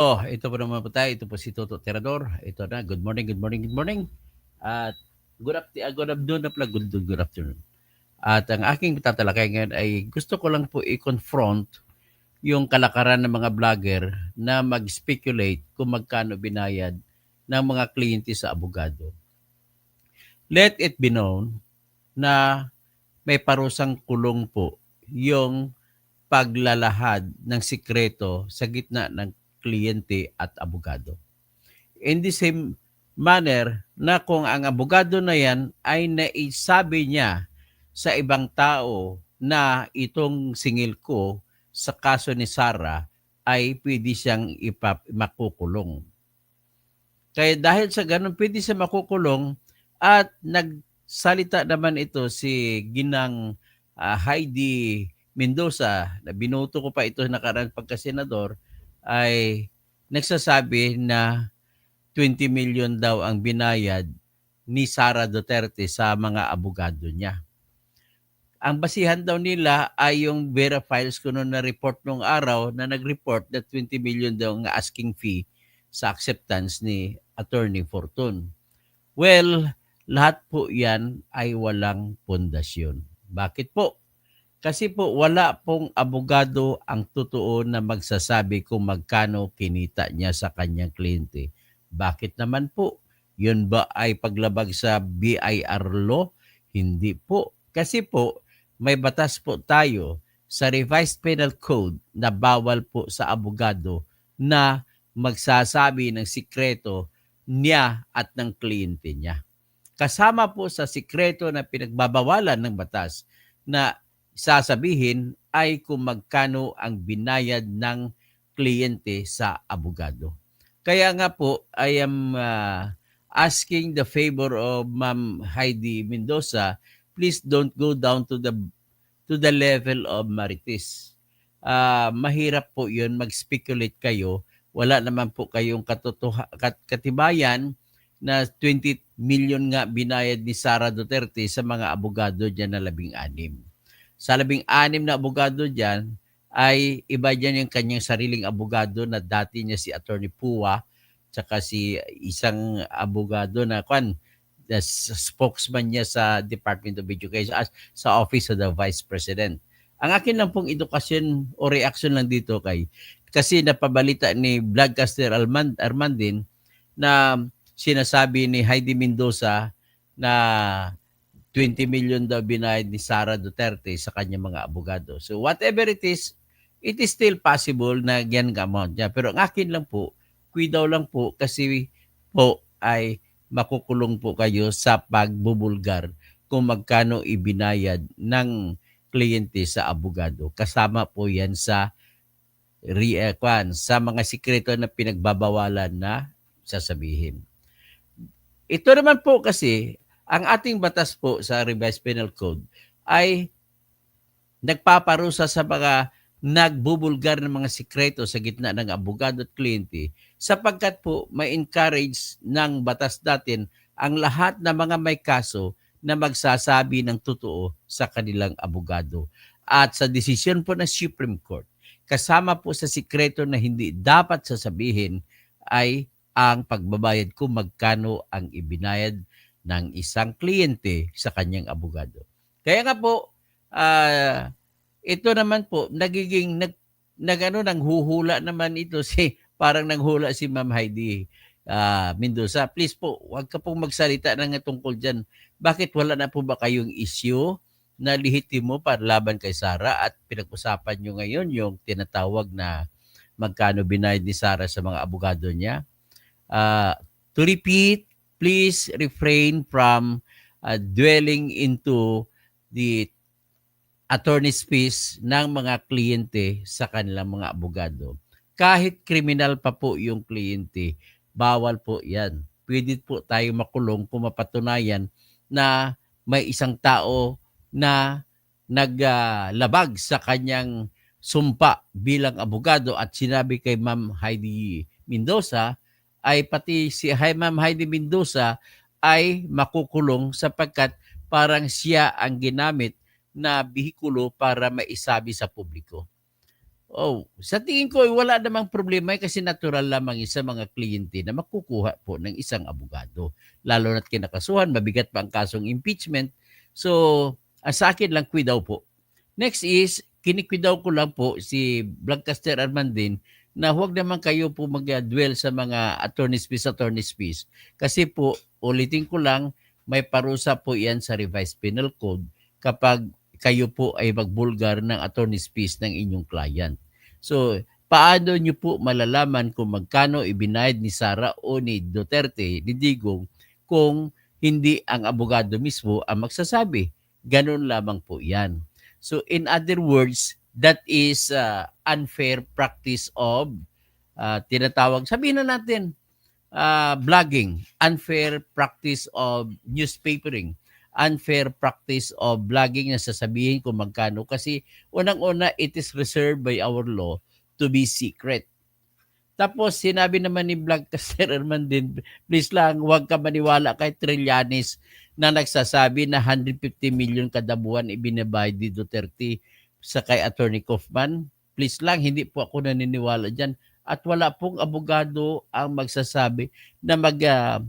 Ito po naman po tayo. Ito po si Toto Tirador. Ito na. Good morning, good morning, good morning. At good afternoon na pala. Good afternoon. At ang aking tatalakay ngayon ay gusto ko lang po i-confront yung kalakaran ng mga vlogger na mag-speculate kung magkano binayad ng mga kliyente sa abogado. Let it be known na may parusang kulong po yung paglalahad ng sikreto sa gitna ng kliyente at abogado. In the same manner na kung ang abogado na yan ay naisabi niya sa ibang tao na itong singil ko sa kaso ni Sarah ay pwede siyang makukulong. Kaya dahil sa ganun, pwede siya makukulong at nagsalita naman ito si Ginang Heidi Mendoza, na binoto ko pa ito nakaraan pagka-senador, ay nagsasabi na 20 million daw ang binayad ni Sara Duterte sa mga abogado niya. Ang basihan daw nila ay yung Vera Files ko noon na report nung araw na nag-report na 20 million daw ang asking fee sa acceptance ni Attorney Fortun. Well, lahat po yan ay walang pundasyon. Bakit po? Kasi po wala pong abogado ang totoo na magsasabi kung magkano kinita niya sa kanyang kliyente. Bakit naman po? Yun ba ay paglabag sa BIR law? Hindi po. Kasi po may batas po tayo sa Revised Penal Code na bawal po sa abogado na magsasabi ng sikreto niya at ng kliyente niya. Kasama po sa sikreto na pinagbabawalan ng batas na sasabihin ay kung magkano ang binayad ng kliyente sa abogado. Kaya nga po, I am asking the favor of Ma'am Heidi Mendoza, please don't go down to the level of Marites. Mahirap po 'yun, mag-speculate kayo. Wala naman po kayong katibayan na 20 million nga binayad ni Sara Duterte sa mga abogado diyan na 16. Sa 16 na abogado diyan ay iba diyan yung kanyang sariling abogado na dati niya si Attorney Pua, tsaka si isang abogado na the spokesman niya sa Department of Education, sa Office of the Vice President. Ang akin lang pong edukasyon o reaction lang dito kasi napabalita ni Vlogcaster Armandin na sinasabi ni Heidi Mendoza na 20 million daw binayad ni Sara Duterte sa kanyang mga abogado. So whatever it is still possible na yan amount niya. Pero ang akin lang po, daw lang po kasi po ay makukulong po kayo sa pagbubulgar kung magkano ibinayad ng kliyente sa abogado. Kasama po yan sa mga sikreto na pinagbabawalan na sasabihin. Ito naman po kasi, ang ating batas po sa Revised Penal Code ay nagpaparusa sa mga nagbubulgar ng mga sikreto sa gitna ng abogado at kliyente sapagkat po may encourage ng batas natin ang lahat ng mga may kaso na magsasabi ng totoo sa kanilang abogado. At sa desisyon po ng Supreme Court, kasama po sa sikreto na hindi dapat sasabihin ay ang pagbabayad kung magkano ang ibinayad ng isang kliyente sa kanyang abogado. Kaya nga po, ito naman po, nanghuhula naman ito parang nanghula si Ma'am Heidi Mendoza. Please po, huwag ka pong magsalita ng tungkol dyan. Bakit wala na po ba kayong issue na lehitimo para laban kay Sara at pinag-usapan nyo ngayon yung tinatawag na magkano binayad ni Sara sa mga abogado niya? To repeat, please refrain from dwelling into the attorney's fees ng mga kliyente sa kanilang mga abogado. Kahit kriminal pa po yung kliyente, bawal po yan. Pwede po tayo makulong kung mapatunayan na may isang tao na naglabag sa kanyang sumpa bilang abogado at sinabi kay Ma'am Heidi Mendoza ay pati si Ma'am Heidi Mendoza ay makukulong sapagkat parang siya ang ginamit na bihikulo para maisabi sa publiko. Sa tingin ko wala namang problema kasi natural lamang sa mga kliyente na makukuha po ng isang abogado. Lalo na't kinakasuhan, mabigat pa ang kasong impeachment. So, sa akin lang daw po. Next is, kinikwidaw ko lang po si Blancaster Armandin na huwag naman kayo po mag-dwell sa mga attorney's fees. Kasi po, ulitin ko lang, may parusa po yan sa revised penal code kapag kayo po ay magbulgar ng attorney's fees ng inyong client. So, paano nyo po malalaman kung magkano ibinayad ni Sara o ni Duterte, ni Digong, kung hindi ang abogado mismo ang magsasabi? Ganun lamang po yan. So, in other words, that is unfair practice of tinatawag, sabihin na natin, blogging, unfair practice of newspapering, unfair practice of blogging na sasabihin kung magkano kasi unang-una it is reserved by our law to be secret. Tapos sinabi naman ni Blancaster Hermandin, please lang huwag ka maniwala kay Trillanes na nagsasabi na 150 million kada buwan ibinabayad ni Duterte sa kay Attorney Kaufman. Please lang, hindi po ako naniniwala dyan. At wala pong abogado ang magsasabi na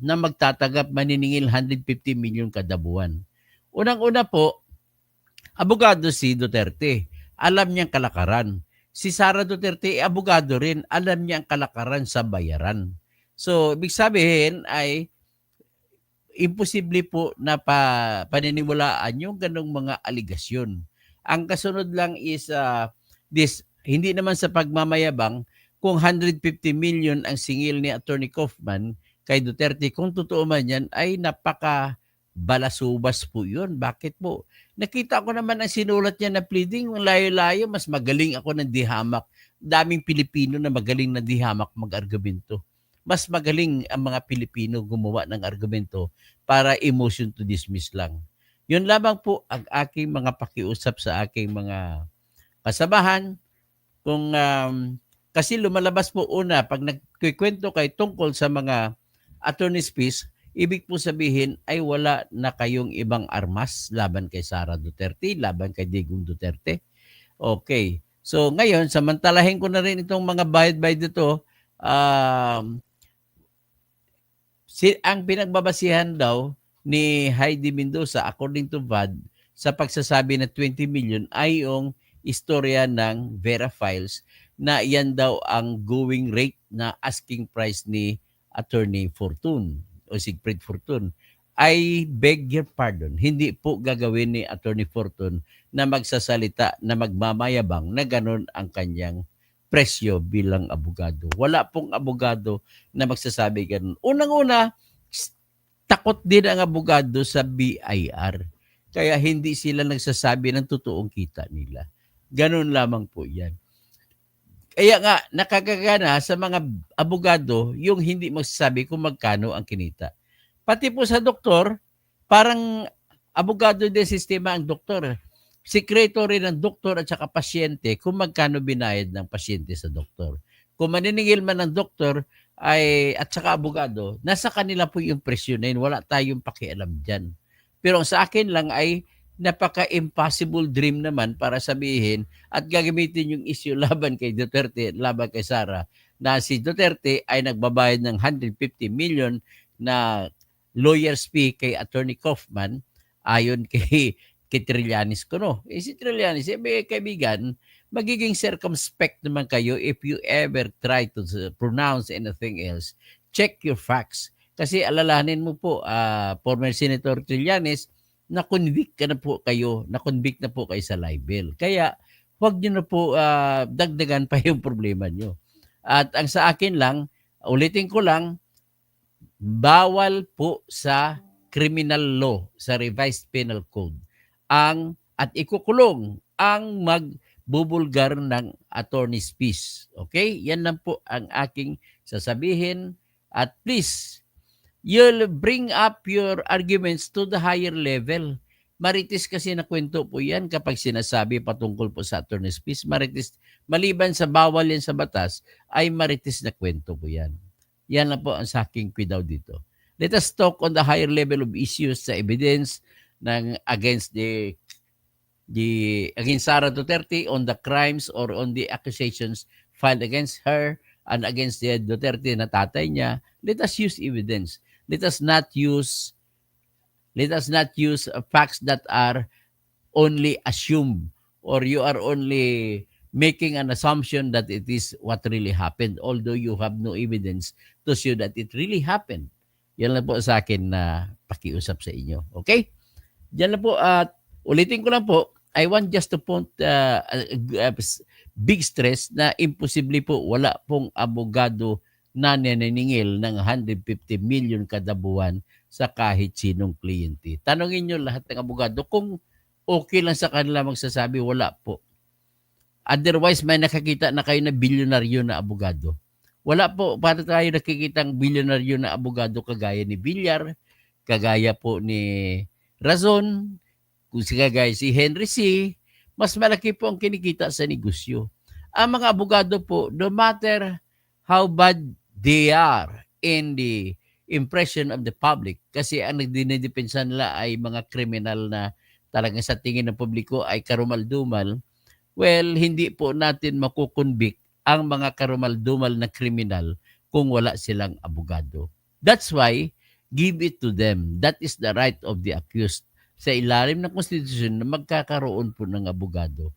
magtatanggap maniningil 150 million kada buwan. Unang-una po, abogado si Duterte. Alam niyang kalakaran. Si Sara Duterte, abogado rin. Alam niya ang kalakaran sa bayaran. So, ibig sabihin ay imposible po na paniniwalaan yung ganong mga aligasyon. Ang kasunod lang is hindi naman sa pagmamayabang kung 150 million ang singil ni Attorney Kaufman kay Duterte, kung totoo man yan, ay balasubas po yun. Bakit po? Nakita ko naman ang sinulat niya na pleading, layo-layo, mas magaling ako ng dihamak. Daming Pilipino na magaling na dihamak mag-argumento. Mas magaling ang mga Pilipino gumawa ng argumento para emotion to dismiss lang. Yun lamang po ang aking mga pakiusap sa aking mga kasamahan. Kung kasi lumalabas po una, pag nagkikwento kay tungkol sa mga attorney's fees, ibig po sabihin ay wala na kayong ibang armas laban kay Sara Duterte, laban kay Digong Duterte. Okay. So ngayon, samantalahin ko na rin itong mga bayad-bayad dito. Ang pinagbabasihan daw ni Heidi Mendoza, according to VAD, sa pagsasabi na 20 million ay yung istorya ng Vera Files na yan daw ang going rate na asking price ni Attorney Fortune o Sigfrid Fortune. I beg your pardon, hindi po gagawin ni Attorney Fortune na magsasalita na magmamayabang na ganun ang kanyang presyo bilang abogado. Wala pong abogado na magsasabi ganun. Unang-una, takot din ang abogado sa BIR. Kaya hindi sila nagsasabi ng totoong kita nila. Ganun lamang po yan. Kaya nga, nakakagana sa mga abogado yung hindi magsasabi kung magkano ang kinita. Pati po sa doktor, parang abogado din sistema ang doktor. Sikreto rin ng doktor at saka pasyente kung magkano binayad ng pasyente sa doktor. Kung maniningil man ng doktor at saka abogado, nasa kanila po yung presyo na yun. Wala tayong pakialam dyan. Pero sa akin lang ay napaka-impossible dream naman para sabihin at gagamitin yung issue laban kay Duterte, laban kay Sara, na si Duterte ay nagbabayad ng 150 million na lawyer's fee kay Attorney Kaufman ayon kay Trillanes ko, no? Si Trillanes, kaibigan, magiging circumspect naman kayo if you ever try to pronounce anything else. Check your facts. Kasi alalahanin mo po, former Senator Trillanes, na-convict na po kayo sa libel. Kaya, huwag nyo na po dagdagan pa yung problema nyo. At ang sa akin lang, ulitin ko lang, bawal po sa criminal law, sa revised penal code, at ikukulong ang magbubulgar ng attorney's fees. Okay? Yan lang po ang aking sasabihin. At please, you'll bring up your arguments to the higher level. Marites kasi na kwento po yan kapag sinasabi patungkol po sa attorney's fees. Marites, maliban sa bawal yan sa batas, ay marites na kwento po yan. Yan lang po ang sa aking kwidaw dito. Let us talk on the higher level of issues sa evidence ng against the against Sara Duterte on the crimes or on the accusations filed against her and against the Duterte na tatay niya. Let us use evidence. Let us not use facts that are only assumed, or you are only making an assumption that it is what really happened, although you have no evidence to show that it really happened. Yan lang po sa akin na pakiusap sa inyo. Okay? Diyan lang po at ulitin ko lang po, I want just to point big stress na imposible po, wala pong abogado na naniningil ng 150 million kada buwan sa kahit sinong kliyente. Tanungin nyo lahat ng abogado kung okay lang sa kanila magsasabi, wala po. Otherwise, may nakakita na kayo na bilyonaryo na abogado. Wala po, para tayo nakikitang bilyonaryo na abogado kagaya ni Villar, kagaya po ni Razon, kung kagaya si Henry C., mas malaki po ang kinikita sa negosyo. Ang mga abogado po, no matter how bad they are in the impression of the public, kasi ang nagdinidepensa nila ay mga kriminal na talagang sa tingin ng publiko ay karumal-dumal, well, hindi po natin makukonvict ang mga karumal-dumal na kriminal kung wala silang abogado. That's why, give it to them. That is the right of the accused. Sa ilalim ng konstitusyon na magkakaroon po ng abogado.